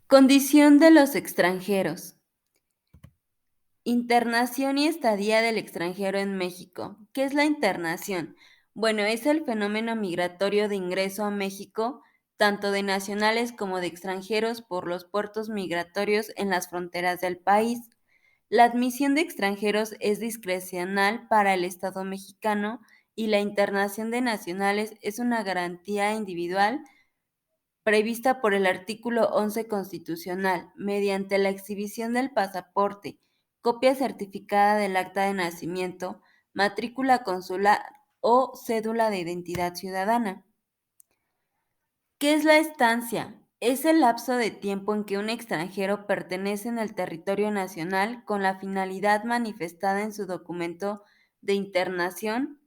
Condición de los extranjeros. Internación y estadía del extranjero en México. ¿Qué es la internación? Bueno, es el fenómeno migratorio de ingreso a México, tanto de nacionales como de extranjeros, por los puertos migratorios en las fronteras del país. La admisión de extranjeros es discrecional para el Estado mexicano y la internación de nacionales es una garantía individual prevista por el artículo 11 constitucional, mediante la exhibición del pasaporte, copia certificada del acta de nacimiento, matrícula consular o cédula de identidad ciudadana. ¿Qué es la estancia? Es el lapso de tiempo en que un extranjero pertenece en el territorio nacional con la finalidad manifestada en su documento de internación.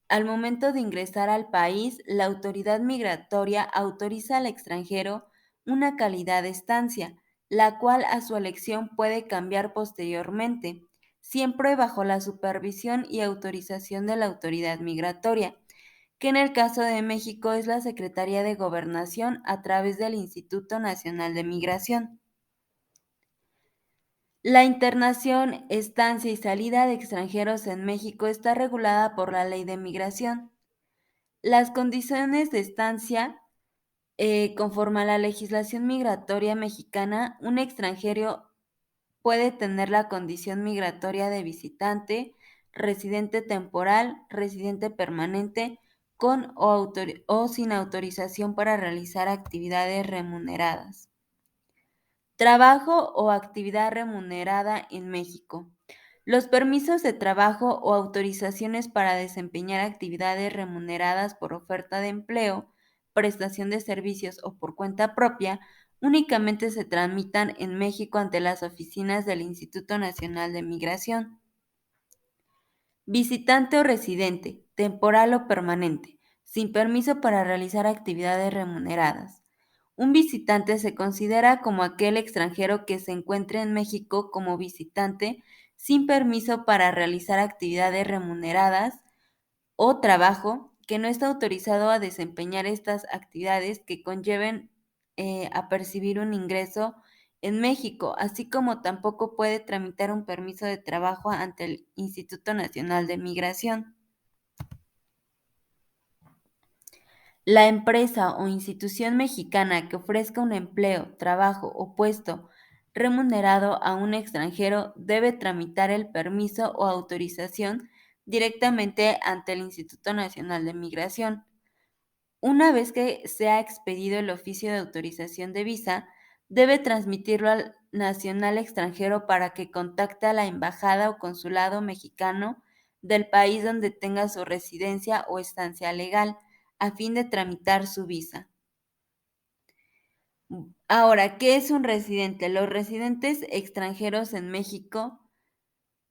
Al momento de ingresar al país, la autoridad migratoria autoriza al extranjero una calidad de estancia, la cual a su elección puede cambiar posteriormente, siempre bajo la supervisión y autorización de la autoridad migratoria, que en el caso de México es la Secretaría de Gobernación a través del Instituto Nacional de Migración. La internación, estancia y salida de extranjeros en México está regulada por la Ley de Migración. Las condiciones de estancia, conforme a la legislación migratoria mexicana, un extranjero puede tener la condición migratoria de visitante, residente temporal, residente permanente, con o sin autorización para realizar actividades remuneradas. Trabajo o actividad remunerada en México. Los permisos de trabajo o autorizaciones para desempeñar actividades remuneradas por oferta de empleo, prestación de servicios o por cuenta propia únicamente se tramitan en México ante las oficinas del Instituto Nacional de Migración. Visitante o residente, temporal o permanente, sin permiso para realizar actividades remuneradas. Un visitante se considera como aquel extranjero que se encuentre en México como visitante sin permiso para realizar actividades remuneradas o trabajo, que no está autorizado a desempeñar estas actividades que conlleven a percibir un ingreso en México, así como tampoco puede tramitar un permiso de trabajo ante el Instituto Nacional de Migración. La empresa o institución mexicana que ofrezca un empleo, trabajo o puesto remunerado a un extranjero debe tramitar el permiso o autorización directamente ante el Instituto Nacional de Migración. Una vez que se ha expedido el oficio de autorización de visa, debe transmitirlo al nacional extranjero para que contacte a la embajada o consulado mexicano del país donde tenga su residencia o estancia legal, a fin de tramitar su visa. Ahora, ¿qué es un residente? Los residentes extranjeros en México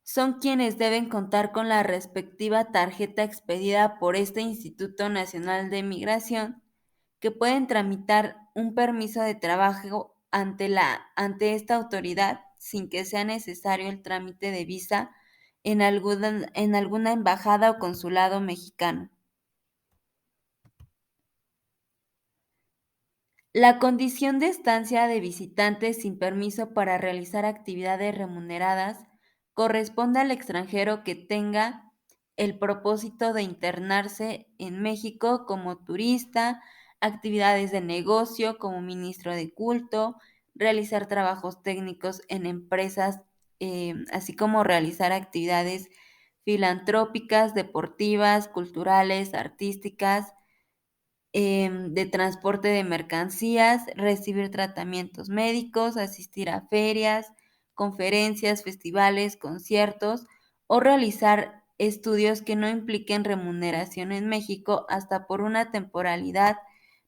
son quienes deben contar con la respectiva tarjeta expedida por este Instituto Nacional de Migración, que pueden tramitar un permiso de trabajo ante esta autoridad sin que sea necesario el trámite de visa en alguna embajada o consulado mexicano. La condición de estancia de visitantes sin permiso para realizar actividades remuneradas corresponde al extranjero que tenga el propósito de internarse en México como turista, actividades de negocio como ministro de culto, realizar trabajos técnicos en empresas, así como realizar actividades filantrópicas, deportivas, culturales, artísticas, de transporte de mercancías, recibir tratamientos médicos, asistir a ferias, conferencias, festivales, conciertos o realizar estudios que no impliquen remuneración en México hasta por una temporalidad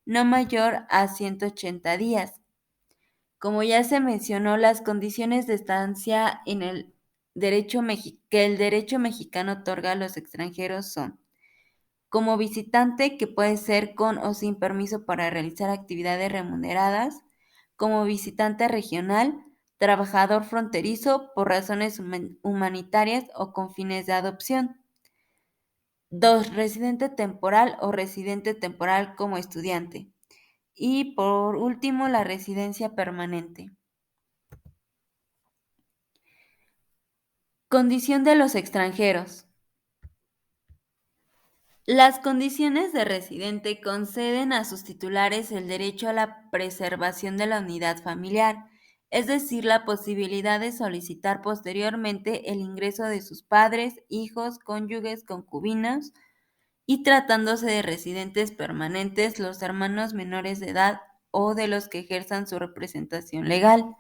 no mayor a 180 días. Como ya se mencionó, las condiciones de estancia en el que el derecho mexicano otorga a los extranjeros son: como visitante, que puede ser con o sin permiso para realizar actividades remuneradas; como visitante regional; trabajador fronterizo por razones humanitarias o con fines de adopción. 2. Residente temporal o residente temporal como estudiante. Y por último, la residencia permanente. Condición de los extranjeros. Las condiciones de residente conceden a sus titulares el derecho a la preservación de la unidad familiar, es decir, la posibilidad de solicitar posteriormente el ingreso de sus padres, hijos, cónyuges, concubinos y tratándose de residentes permanentes, los hermanos menores de edad o de los que ejerzan su representación legal.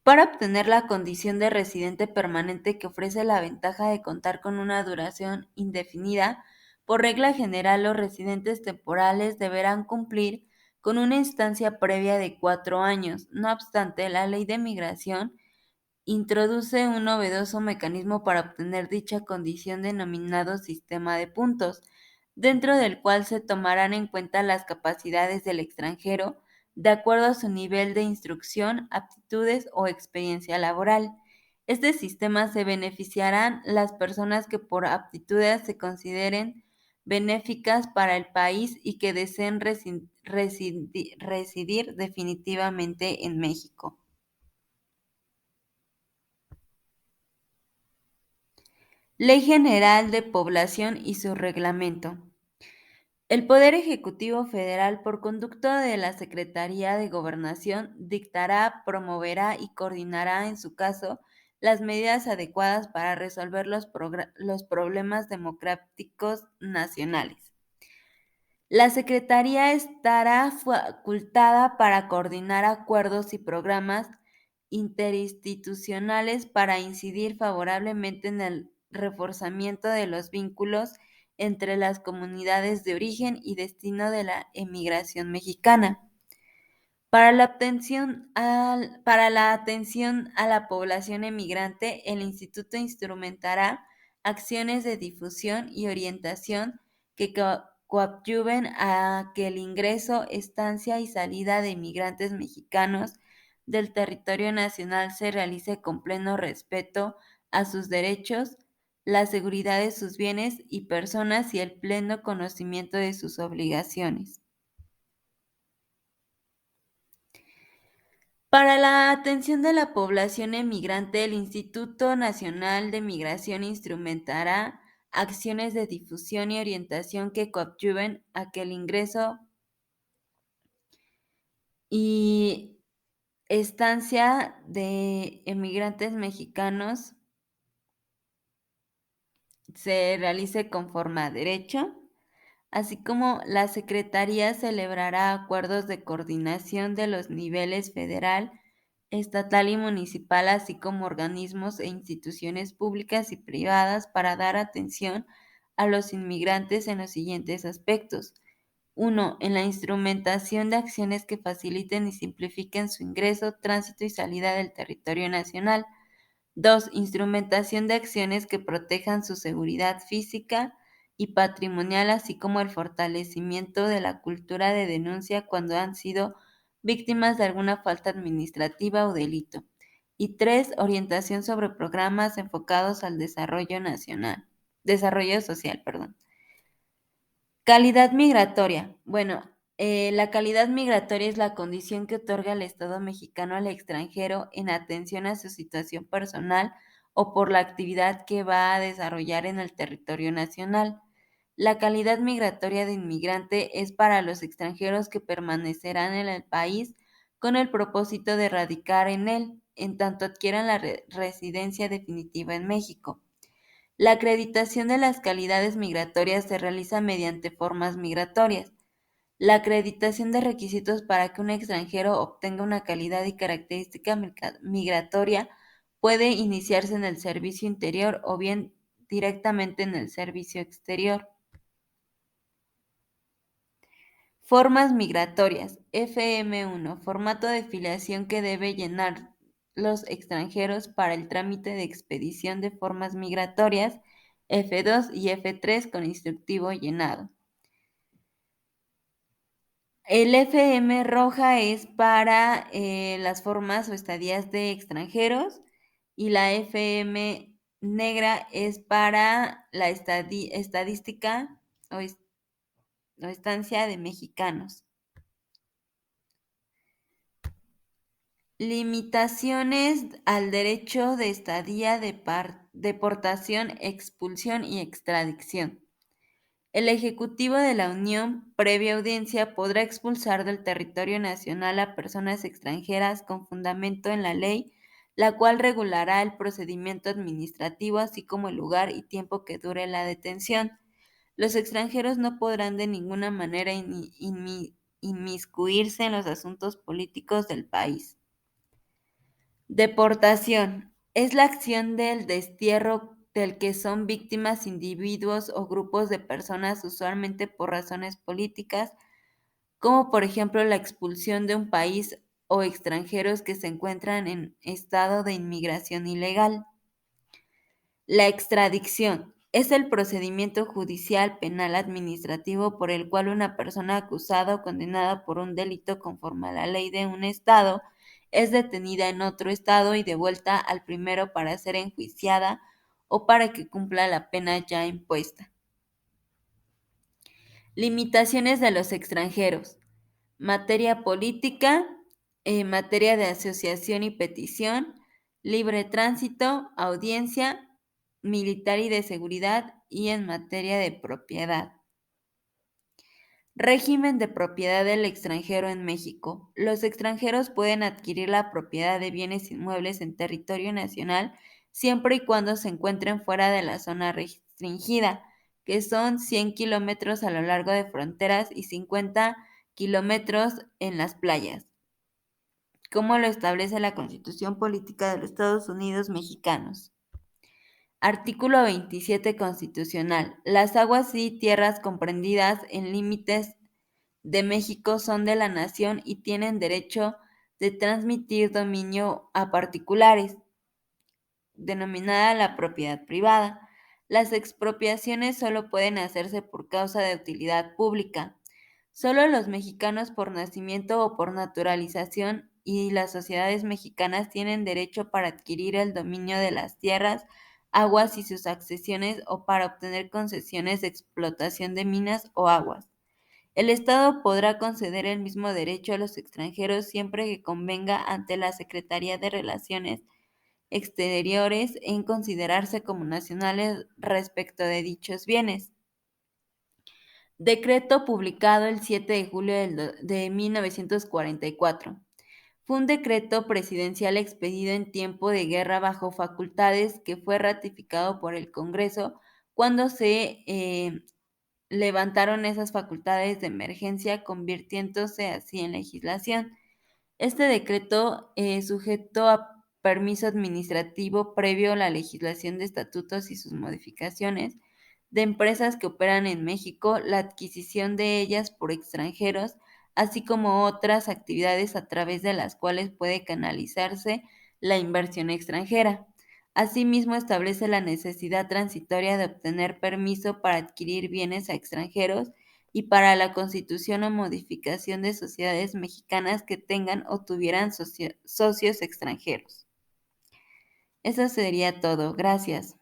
Para obtener la condición de residente permanente que ofrece la ventaja de contar con una duración indefinida, por regla general los residentes temporales deberán cumplir con una instancia previa de 4 años. No obstante, la ley de migración introduce un novedoso mecanismo para obtener dicha condición denominado sistema de puntos, dentro del cual se tomarán en cuenta las capacidades del extranjero de acuerdo a su nivel de instrucción, aptitudes o experiencia laboral. Este sistema se beneficiarán las personas que por aptitudes se consideren benéficas para el país y que deseen residir definitivamente en México. Ley General de Población y su reglamento. El Poder Ejecutivo Federal, por conducto de la Secretaría de Gobernación, dictará, promoverá y coordinará, en su caso, las medidas adecuadas para resolver los problemas democráticos nacionales. La Secretaría estará facultada para coordinar acuerdos y programas interinstitucionales para incidir favorablemente en el reforzamiento de los vínculos entre las comunidades de origen y destino de la emigración mexicana. Para la atención a la población emigrante, el instituto instrumentará acciones de difusión y orientación que coadyuven a que el ingreso, estancia y salida de inmigrantes mexicanos del territorio nacional se realice con pleno respeto a sus derechos, la seguridad de sus bienes y personas y el pleno conocimiento de sus obligaciones. Para la atención de la población emigrante, el Instituto Nacional de Migración instrumentará acciones de difusión y orientación que coadyuven a que el ingreso y estancia de emigrantes mexicanos se realice conforme a derecho, así como la Secretaría celebrará acuerdos de coordinación de los niveles federal, estatal y municipal, así como organismos e instituciones públicas y privadas para dar atención a los inmigrantes en los siguientes aspectos. 1. En la instrumentación de acciones que faciliten y simplifiquen su ingreso, tránsito y salida del territorio nacional. 2. Instrumentación de acciones que protejan su seguridad física y patrimonial, así como el fortalecimiento de la cultura de denuncia cuando han sido víctimas de alguna falta administrativa o delito. Y 3. Orientación sobre programas enfocados al desarrollo social, perdón. Calidad migratoria. Bueno, la calidad migratoria es la condición que otorga el Estado mexicano al extranjero en atención a su situación personal o por la actividad que va a desarrollar en el territorio nacional. La calidad migratoria de inmigrante es para los extranjeros que permanecerán en el país con el propósito de radicar en él, en tanto adquieran la residencia definitiva en México. La acreditación de las calidades migratorias se realiza mediante formas migratorias. La acreditación de requisitos para que un extranjero obtenga una calidad y característica migratoria puede iniciarse en el servicio interior o bien directamente en el servicio exterior. Formas migratorias. FM1. Formato de filiación que debe llenar los extranjeros para el trámite de expedición de formas migratorias. F2 y F3 con instructivo llenado. El FM roja es para las formas o estadías de extranjeros y la FM negra es para la estadística o estancia de mexicanos. Limitaciones al derecho de estadía, deportación, expulsión y extradición. El Ejecutivo de la Unión, previa audiencia, podrá expulsar del territorio nacional a personas extranjeras con fundamento en la ley, la cual regulará el procedimiento administrativo, así como el lugar y tiempo que dure la detención. Los extranjeros no podrán de ninguna manera inmiscuirse en los asuntos políticos del país. Deportación. Es la acción del destierro del que son víctimas individuos o grupos de personas usualmente por razones políticas, como por ejemplo la expulsión de un país o extranjeros que se encuentran en estado de inmigración ilegal. La extradición es el procedimiento judicial, penal, administrativo por el cual una persona acusada o condenada por un delito conforme a la ley de un estado es detenida en otro estado y devuelta al primero para ser enjuiciada o para que cumpla la pena ya impuesta. Limitaciones de los extranjeros. Materia política, materia de asociación y petición, libre tránsito, audiencia, militar y de seguridad y en materia de propiedad. Régimen de propiedad del extranjero en México. Los extranjeros pueden adquirir la propiedad de bienes inmuebles en territorio nacional siempre y cuando se encuentren fuera de la zona restringida, que son 100 kilómetros a lo largo de fronteras y 50 kilómetros en las playas, como lo establece la Constitución Política de los Estados Unidos Mexicanos. Artículo 27 Constitucional. Las aguas y tierras comprendidas en límites de México son de la nación y tienen derecho de transmitir dominio a particulares, denominada la propiedad privada. Las expropiaciones solo pueden hacerse por causa de utilidad pública. Solo los mexicanos por nacimiento o por naturalización y las sociedades mexicanas tienen derecho para adquirir el dominio de las tierras, aguas y sus accesiones o para obtener concesiones de explotación de minas o aguas. El Estado podrá conceder el mismo derecho a los extranjeros siempre que convenga ante la Secretaría de Relaciones Exteriores en considerarse como nacionales respecto de dichos bienes. Decreto publicado el 7 de julio de 1944. Fue un decreto presidencial expedido en tiempo de guerra bajo facultades que fue ratificado por el Congreso cuando se levantaron esas facultades de emergencia, convirtiéndose así en legislación. Este decreto, sujeto a permiso administrativo previo a la legislación de estatutos y sus modificaciones, de empresas que operan en México, la adquisición de ellas por extranjeros, así como otras actividades a través de las cuales puede canalizarse la inversión extranjera. Asimismo, establece la necesidad transitoria de obtener permiso para adquirir bienes a extranjeros y para la constitución o modificación de sociedades mexicanas que tengan o tuvieran socios extranjeros. Eso sería todo. Gracias.